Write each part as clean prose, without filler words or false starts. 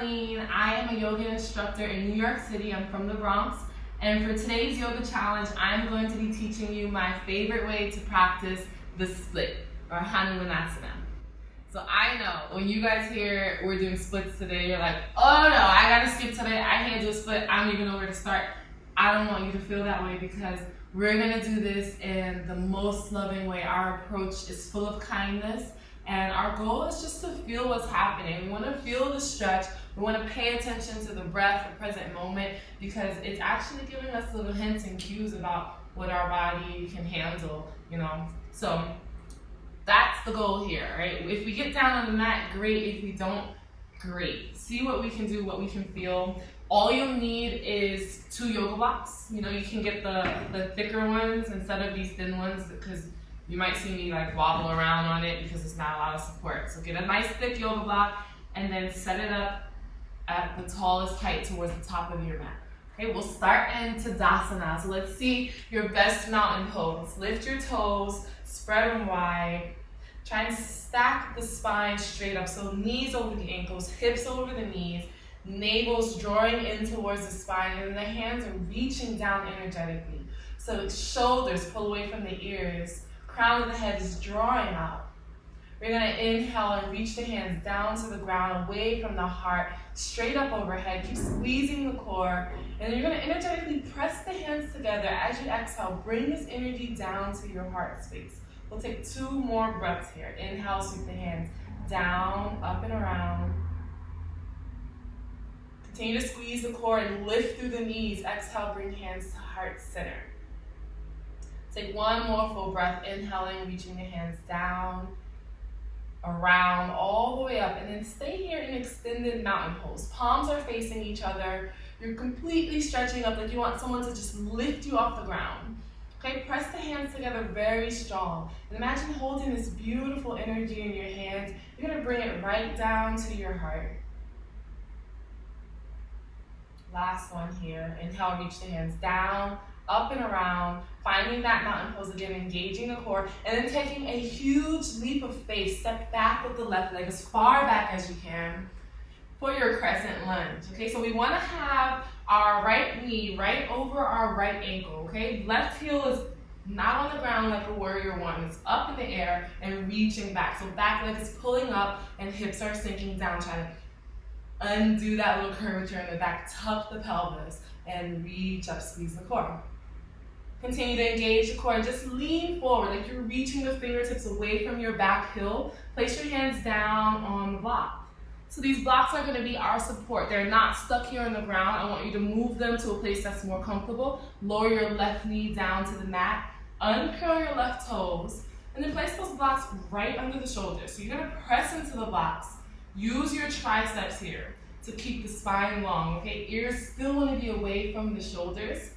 Marlene. I am a yoga instructor in New York City. I'm from the Bronx. And for today's yoga challenge, I'm going to be teaching you my favorite way to practice the split, or hanumanasana. So I know when you guys hear we're doing splits today, you're like, oh no, I gotta skip today. I can't do a split. I don't even know where to start. I don't want you to feel that way because we're gonna do this in the most loving way. Our approach is full of kindness. And our goal is just to feel what's happening. We want to feel the stretch. We want to pay attention to the breath, the present moment, because it's actually giving us little hints and cues about what our body can handle, So that's the goal here, right? If we get down on the mat, great. If we don't, great. See what we can do, what we can feel. All you'll need is 2 yoga blocks. You can get the thicker ones instead of these thin ones because you might see me wobble around on it because there's not a lot of support. So get a nice thick yoga block and then set it up at the tallest height towards the top of your mat. Okay, we'll start in Tadasana. So let's see your best mountain pose. Lift your toes, spread them wide. Try and stack the spine straight up. So knees over the ankles, hips over the knees, navel's drawing in towards the spine, and the hands are reaching down energetically. So shoulders pull away from the ears. Crown of the head is drawing out. We're going to inhale and reach the hands down to the ground, away from the heart, straight up overhead. Keep squeezing the core. And then you're going to energetically press the hands together as you exhale. Bring this energy down to your heart space. We'll take 2 more breaths here. Inhale, sweep the hands down, up and around. Continue to squeeze the core and lift through the knees. Exhale, bring hands to heart center. Take 1 more full breath, inhaling, reaching the hands down, around, all the way up, and then stay here in extended mountain pose. Palms are facing each other. You're completely stretching up like you want someone to just lift you off the ground. Okay, press the hands together very strong. And imagine holding this beautiful energy in your hands. You're gonna bring it right down to your heart. Last one here. Inhale, reach the hands down, up and around, finding that mountain pose again, engaging the core, and then taking a huge leap of faith. Step back with the left leg as far back as you can for your crescent lunge. Okay, so we want to have our right knee right over our right ankle. Okay, left heel is not on the ground like a warrior one. It's up in the air and reaching back. So back leg is pulling up and hips are sinking down. Trying to undo that little curvature in the back. Tuck the pelvis and reach up, squeeze the core. Continue to engage the core. Just lean forward like you're reaching the fingertips away from your back heel. Place your hands down on the block. So these blocks are going to be our support. They're not stuck here on the ground. I want you to move them to a place that's more comfortable. Lower your left knee down to the mat. Uncurl your left toes. And then place those blocks right under the shoulders. So you're going to press into the blocks. Use your triceps here to keep the spine long. Okay, ears still want to be away from the shoulders.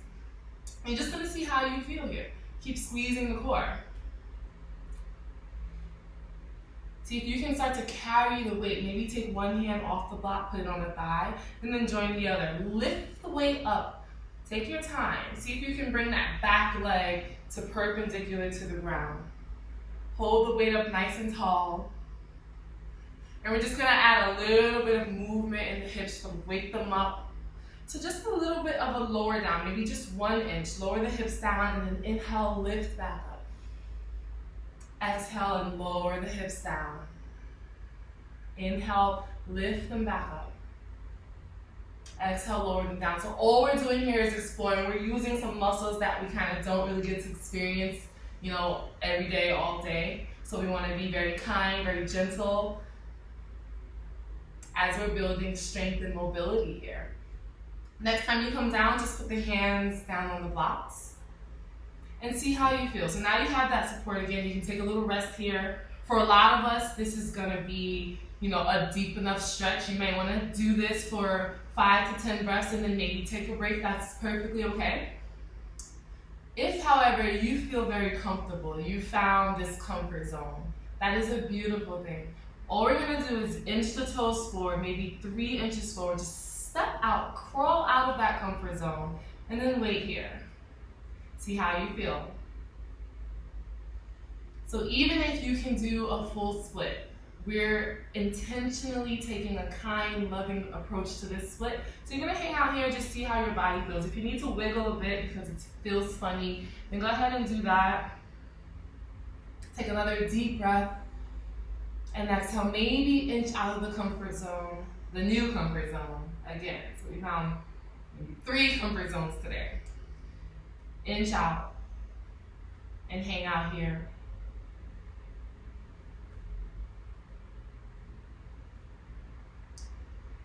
You're just going to see how you feel here. Keep squeezing the core. See if you can start to carry the weight. Maybe take one hand off the block, put it on the thigh, and then join the other. Lift the weight up. Take your time. See if you can bring that back leg to perpendicular to the ground. Hold the weight up nice and tall. And we're just going to add a little bit of movement in the hips to wake them up. So just a little bit of a lower down, maybe just 1 inch. Lower the hips down and then inhale, lift back up. Exhale and lower the hips down. Inhale, lift them back up. Exhale, lower them down. So all we're doing here is exploring. We're using some muscles that we kind of don't really get to experience, every day, all day. So we want to be very kind, very gentle as we're building strength and mobility here. Next time you come down, just put the hands down on the blocks and see how you feel. So now you have that support again. You can take a little rest here. For a lot of us, this is going to be, a deep enough stretch. You may want to do this for 5 to 10 breaths and then maybe take a break. That's perfectly okay. If, however, you feel very comfortable, you found this comfort zone, that is a beautiful thing. All we're going to do is inch the toes forward, maybe 3 inches forward. Just step out, crawl out of that comfort zone, and then wait here. See how you feel. So even if you can do a full split, we're intentionally taking a kind, loving approach to this split. So you're gonna hang out here and just see how your body feels. If you need to wiggle a bit because it feels funny, then go ahead and do that. Take another deep breath. And exhale, maybe inch out of the comfort zone, the new comfort zone again. So we found maybe 3 comfort zones today. Inch out and hang out here.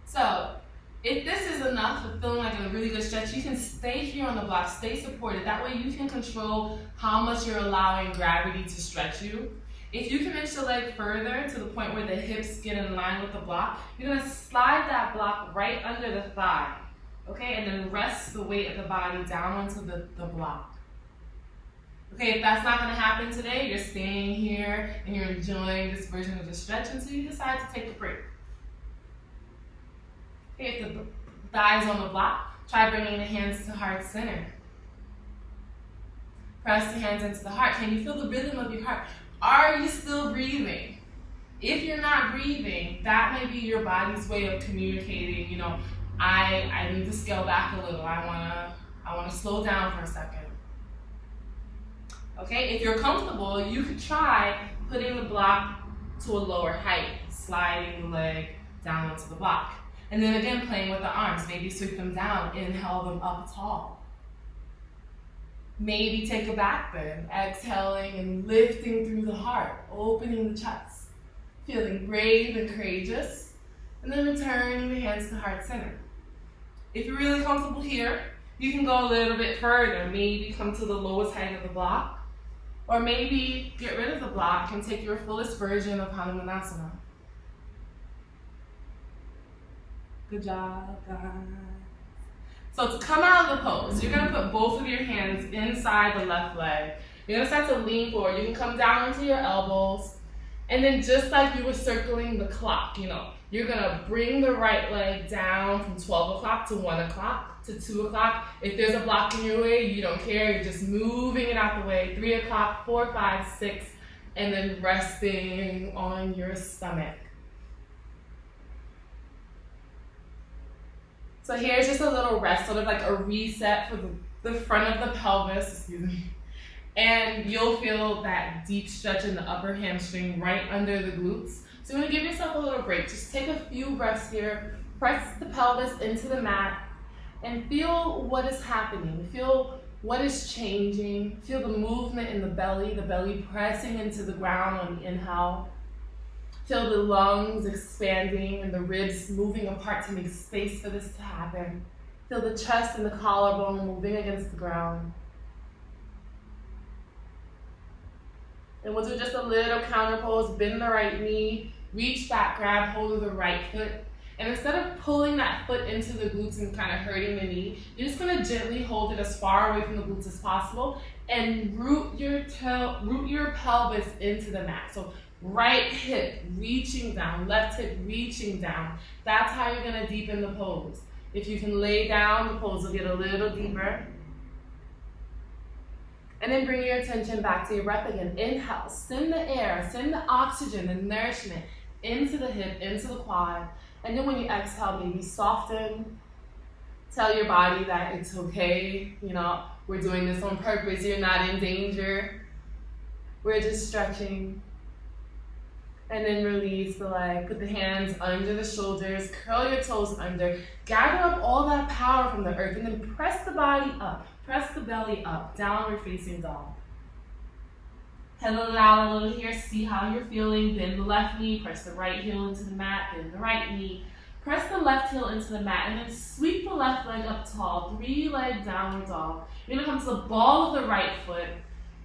So if this is enough of feeling like a really good stretch, you can stay here on the block, stay supported. That way you can control how much you're allowing gravity to stretch you. If you can inch the leg further to the point where the hips get in line with the block, you're gonna slide that block right under the thigh, okay? And then rest the weight of the body down onto the block. Okay, if that's not gonna happen today, you're staying here and you're enjoying this version of the stretch until you decide to take a break. Okay, if the thighs on the block, try bringing the hands to heart center. Press the hands into the heart. Can you feel the rhythm of your heart? Are you still breathing? If you're not breathing, that may be your body's way of communicating, you know, I need to scale back a little. I wanna slow down for a second. Okay, if you're comfortable, you could try putting the block to a lower height, sliding the leg down onto the block. And then again, playing with the arms, maybe sweep them down, inhale them up tall. Maybe take a back bend, exhaling and lifting through the heart, opening the chest, feeling brave and courageous, and then returning the hands to heart center. If you're really comfortable here, you can go a little bit further, maybe come to the lowest height of the block, or maybe get rid of the block and take your fullest version of hanumanasana. Good job, guys. So to come out of the pose, you're gonna put both of your hands inside the left leg. You're gonna start to lean forward. You can come down onto your elbows. And then just like you were circling the clock, you know, you're gonna bring the right leg down from 12 o'clock to 1 o'clock to 2 o'clock. If there's a block in your way, you don't care. You're just moving it out the way. 3 o'clock, 4, 5, 6, and then resting on your stomach. So here's just a little rest, sort of like a reset for the front of the pelvis, excuse me. And you'll feel that deep stretch in the upper hamstring right under the glutes. So you're gonna give yourself a little break. Just take a few breaths here, press the pelvis into the mat, and feel what is happening. Feel what is changing. Feel the movement in the belly pressing into the ground on the inhale. Feel the lungs expanding and the ribs moving apart to make space for this to happen. Feel the chest and the collarbone moving against the ground. And we'll do just a little counter pose. Bend the right knee, reach back, grab hold of the right foot. And instead of pulling that foot into the glutes and kind of hurting the knee, you're just gonna gently hold it as far away from the glutes as possible and root your pelvis into the mat. So right hip reaching down, left hip reaching down. That's how you're gonna deepen the pose. If you can lay down, the pose will get a little deeper. And then bring your attention back to your breath again. Inhale, send the air, send the oxygen, the nourishment into the hip, into the quad. And then when you exhale, maybe soften. Tell your body that it's okay. You know, we're doing this on purpose. You're not in danger. We're just stretching. And then release the leg. Put the hands under the shoulders. Curl your toes under. Gather up all that power from the earth. And then press the body up. Press the belly up. Downward facing dog. Pedal it out a little here. See how you're feeling. Bend the left knee. Press the right heel into the mat. Bend the right knee. Press the left heel into the mat. And then sweep the left leg up tall. 3-leg downward dog. You're going to come to the ball of the right foot.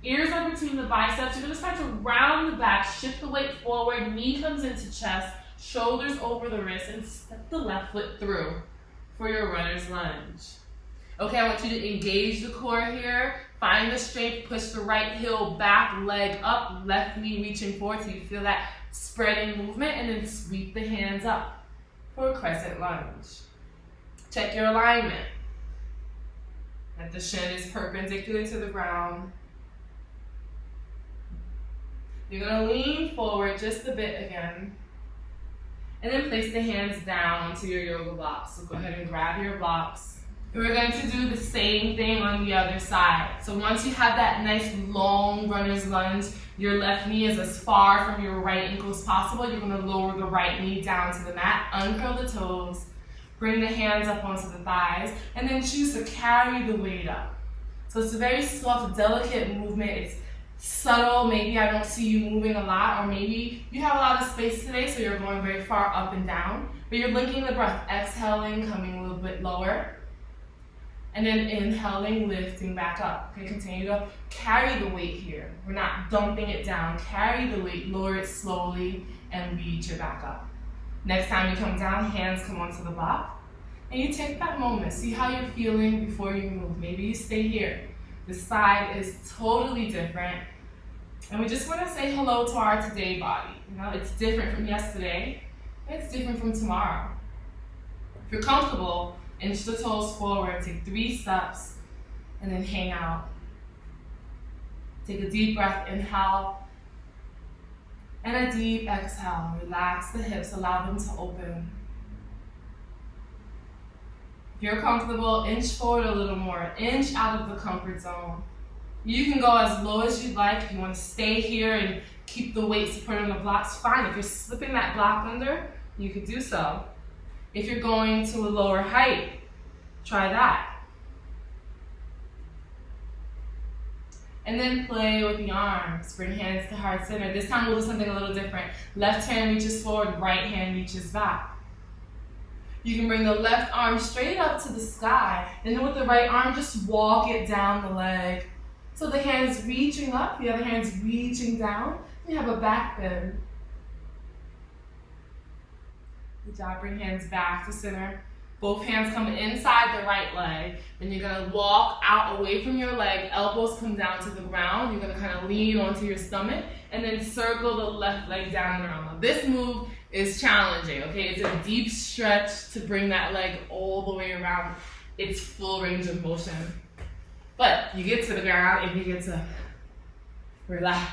Ears are between the biceps. You're going to start to round the back, shift the weight forward, knee comes into chest, shoulders over the wrist, and step the left foot through for your runner's lunge. Okay, I want you to engage the core here. Find the strength, push the right heel back, leg up, left knee reaching forward so you feel that spreading movement, and then sweep the hands up for a crescent lunge. Check your alignment. That the shin is perpendicular to the ground. You're going to lean forward just a bit again. And then place the hands down onto your yoga blocks. So go ahead and grab your blocks. And we're going to do the same thing on the other side. So once you have that nice long runner's lunge, your left knee is as far from your right ankle as possible. You're going to lower the right knee down to the mat, uncurl the toes, bring the hands up onto the thighs, and then choose to carry the weight up. So it's a very soft, delicate movement. It's subtle. Maybe I don't see you moving a lot, or maybe you have a lot of space today, so you're going very far up and down, but you're linking the breath, exhaling, coming a little bit lower, and then inhaling, lifting back up. Okay, continue to carry the weight here. We're not dumping it down. Carry the weight, lower it slowly, and reach it back up. Next time you come down, hands come onto the block, and you take that moment. See how you're feeling before you move. Maybe you stay here. This side is totally different. And we just want to say hello to our today body. You know, it's different from yesterday. It's different from tomorrow. If you're comfortable, inch the toes forward, take 3 steps, and then hang out. Take a deep breath, inhale, and a deep exhale. Relax the hips, allow them to open. If you're comfortable, inch forward a little more, inch out of the comfort zone. You can go as low as you'd like. If you want to stay here and keep the weight supported on the blocks, fine. If you're slipping that block under, you could do so. If you're going to a lower height, try that. And then play with the arms. Bring hands to heart center. This time we'll do something a little different. Left hand reaches forward, right hand reaches back. You can bring the left arm straight up to the sky, and then with the right arm, just walk it down the leg. So the hand's reaching up, the other hand's reaching down. You have a back bend. Good job, bring hands back to center. Both hands come inside the right leg. Then you're gonna walk out away from your leg, elbows come down to the ground. You're gonna kind of lean onto your stomach, and then circle the left leg down and around. Now, this move is challenging, okay? It's a deep stretch to bring that leg all the way around its full range of motion. But you get to the ground and you get to relax.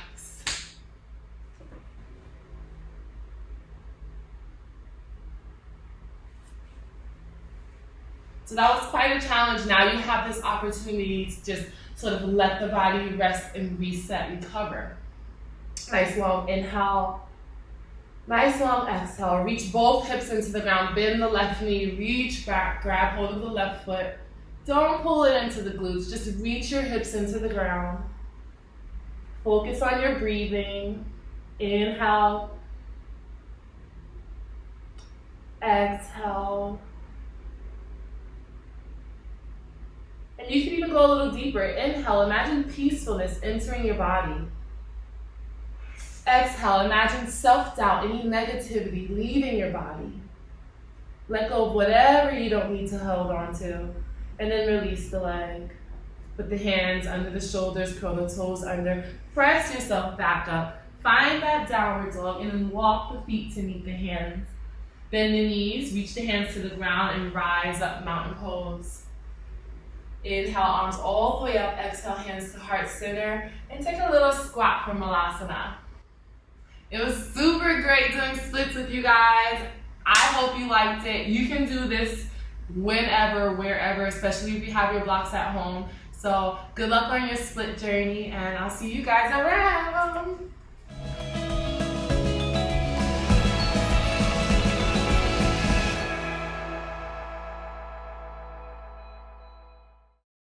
So that was quite a challenge. Now you have this opportunity to just sort of let the body rest and reset, recover. Nice long inhale. Nice long exhale. Reach both hips into the ground. Bend the left knee. Reach back. Grab hold of the left foot. Don't pull it into the glutes. Just reach your hips into the ground. Focus on your breathing. Inhale. Exhale. And you can even go a little deeper. Inhale. Imagine peacefulness entering your body. Exhale, imagine self-doubt, any negativity leaving your body. Let go of whatever you don't need to hold on to, and then release the leg. Put the hands under the shoulders, curl the toes under, press yourself back up. Find that downward dog, and then walk the feet to meet the hands. Bend the knees, reach the hands to the ground, and rise up, mountain pose. Inhale, arms all the way up, exhale, hands to heart center, and take a little squat for hanumanasana. It was super great doing splits with you guys. I hope you liked it. You can do this whenever, wherever, especially if you have your blocks at home. So good luck on your split journey, and I'll see you guys around.